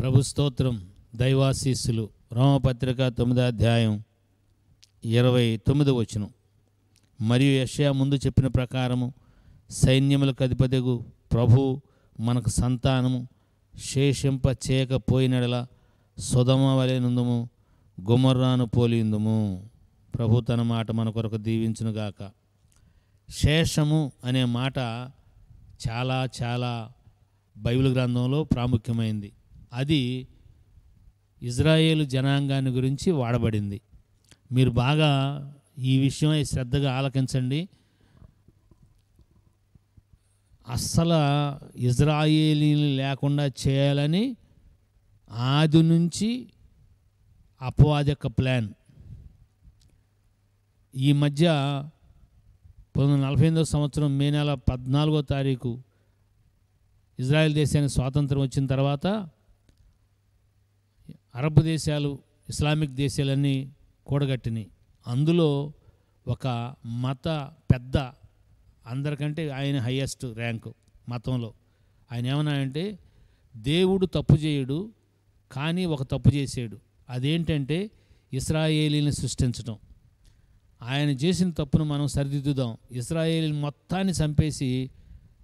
ప్రభు స్తోత్రం, దైవాశీస్సులు. రోమపత్రిక 9వ అధ్యాయం 29వ వచనం. మరియు యెషయా ముందు చెప్పిన ప్రకారము సైన్యములకు అధిపతిగు ప్రభు మనకు సంతానము శేషింప చేయకపోయినడల సొదొమ వలె నుందుము, గొమొర్రాను పోలియుందుము. ప్రభు తన మాట మన కొరకు దీవించునుగాక. శేషము అనే మాట చాలా చాలా బైబిల్ గ్రంథంలో ప్రాముఖ్యమైంది. అది ఇజ్రాయేలు జనాంగాన్ని గురించి వాడబడింది. మీరు బాగా ఈ విషయమై శ్రద్ధగా ఆలకించండి. అస్సలు ఇజ్రాయేలీని లేకుండా చేయాలని ఆది నుంచి అపవాది యొక్క ప్లాన్. ఈ మధ్య 1948వ సంవత్సరం మే నెల 14వ తారీఖు ఇజ్రాయెల్ దేశానికి స్వాతంత్రం వచ్చిన తర్వాత అరబ్ దేశాలు, ఇస్లామిక్ దేశాలన్నీ కూడగట్టినాయి. అందులో ఒక మత పెద్ద, అందరికంటే ఆయన హయ్యెస్ట్ ర్యాంకు మతంలో. ఆయన ఏమన్నాడంటే, దేవుడు తప్పు చేయడు, కానీ ఒక తప్పు చేసాడు. అదేంటంటే ఇశ్రాయేలీని సృష్టించడం. ఆయన చేసిన తప్పును మనం సరిదిద్దుదాం, ఇశ్రాయేలీని మొత్తాన్ని చంపేసి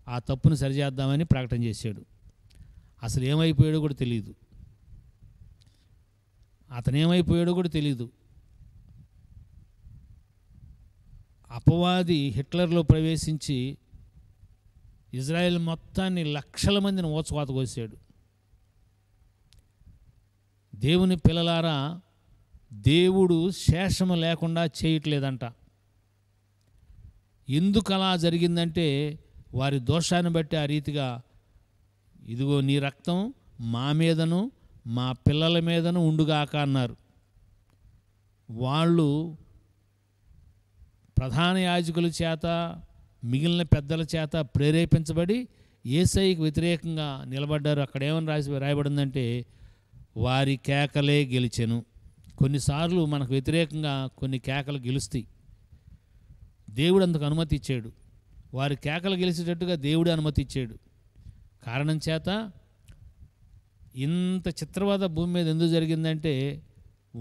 ఆ తప్పును సరిచేద్దామని ప్రకటన చేశాడు. అసలు ఏమైపోయాడో కూడా తెలియదు, అతనేమైపోయాడో కూడా తెలియదు. అపవాది హిట్లర్లో ప్రవేశించి ఇజ్రాయెల్ మొత్తాన్ని లక్షల మందిని ఓచకోత కోసాడు. దేవుని పిల్లలారా, దేవుడు శేషము లేకుండా చేయట్లేదంట. ఎందుకు అలా జరిగిందంటే వారి దోషాన్ని బట్టి ఆ రీతిగా, ఇదిగో నీ రక్తం మా మీదను మా పిల్లల మీదను ఉండుగాక అన్నారు. వాళ్ళు ప్రధాన యాజకుల చేత, మిగిలిన పెద్దల చేత ప్రేరేపించబడి యేసయ్యకు వ్యతిరేకంగా నిలబడ్డారు. అక్కడ ఏమని రాయబడిందంటే, వారి కేకలే గెలిచెను. కొన్నిసార్లు మనకు వ్యతిరేకంగా కొన్ని కేకలు గెలుస్తాయి. దేవుడు అందుకు అనుమతి ఇచ్చాడు. వారి కేకలు గెలిచేటట్టుగా దేవుడు అనుమతి ఇచ్చాడు. కారణం చేత ఇంత చిత్రవద భూమి మీద ఎందుకు జరిగిందంటే,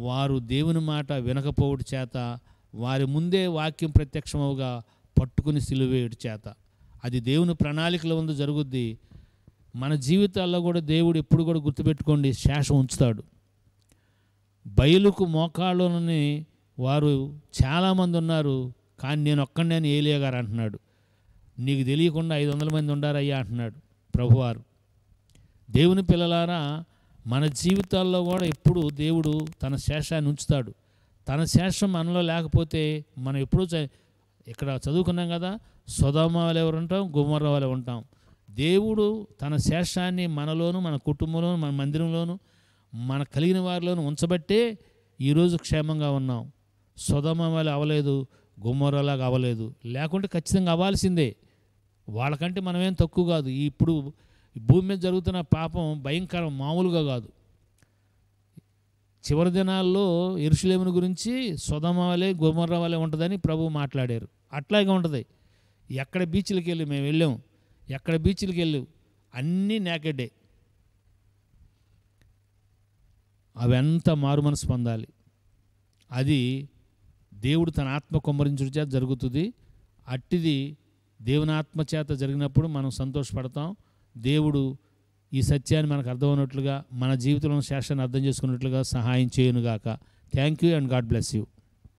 వారు దేవుని మాట వినకపోవడం చేత, వారి ముందే వాక్యం ప్రత్యక్షమవుగా పట్టుకుని సిలువేయడం చేత. అది దేవుని ప్రణాళికలో ఉంది, జరుగుద్ది. మన జీవితాల్లో కూడా దేవుడు ఎప్పుడు కూడా గుర్తుపెట్టుకోండి, శేషం ఉంచుతాడు. బయలుకు మోకాళ్ళని వారు చాలామంది ఉన్నారు, కానీ నేను ఒక్కడినే అని ఏలియా గారు అంటున్నాడు. నీకు తెలియకుండా 500 మంది ఉండారయ్యా అంటున్నాడు ప్రభువారు. దేవుని పిల్లలారా, మన జీవితాల్లో కూడా ఎప్పుడు దేవుడు తన శేషాన్ని ఉంచుతాడు. తన శేషం మనలో లేకపోతే మనం ఎప్పుడూ ఇక్కడ చదువుకున్నాం కదా, సొదొమ వలె ఉంటాం, గొమొర్రా వలె ఉంటాం. దేవుడు తన శేషాన్ని మనలోను, మన కుటుంబంలోను, మన మందిరంలోను, మన కలిగిన వారిలోను ఉంచబట్టే ఈరోజు క్షేమంగా ఉన్నాం. సొదొమ వలె అవ్వలేదు, గొమొర్రాలాగా అవ్వలేదు. లేకుంటే ఖచ్చితంగా అవ్వాల్సిందే. వాళ్ళకంటే మనమేం తక్కువ కాదు. ఇప్పుడు భూమి మీద జరుగుతున్న పాపం భయంకరం, మామూలుగా కాదు. చివరి దినాల్లో యెరూషలేమును గురించి సొదొమ వలె గొమొర్రా వలె ఉంటుందని ప్రభువు మాట్లాడారు. అట్లాగే ఉంటుంది. ఎక్కడ బీచ్లకి వెళ్ళి మేము వెళ్ళాం, ఎక్కడ బీచ్లకి వెళ్ళి అన్నీ నేకెడ్డే. అవంతా మారు మనసు పొందాలి. అది దేవుడు తన ఆత్మ కుమ్మరించుట చేత జరుగుతుంది. అట్టిది దేవుని ఆత్మ చేత జరిగినప్పుడు మనం సంతోషపడతాం. దేవుడు ఈ సత్యాన్ని మనకు అర్థమైనట్లుగా, మన జీవితంలో శేషాన్ని అర్థం చేసుకున్నట్లుగా సహాయం చేయునుగాక. Thank you and God bless you.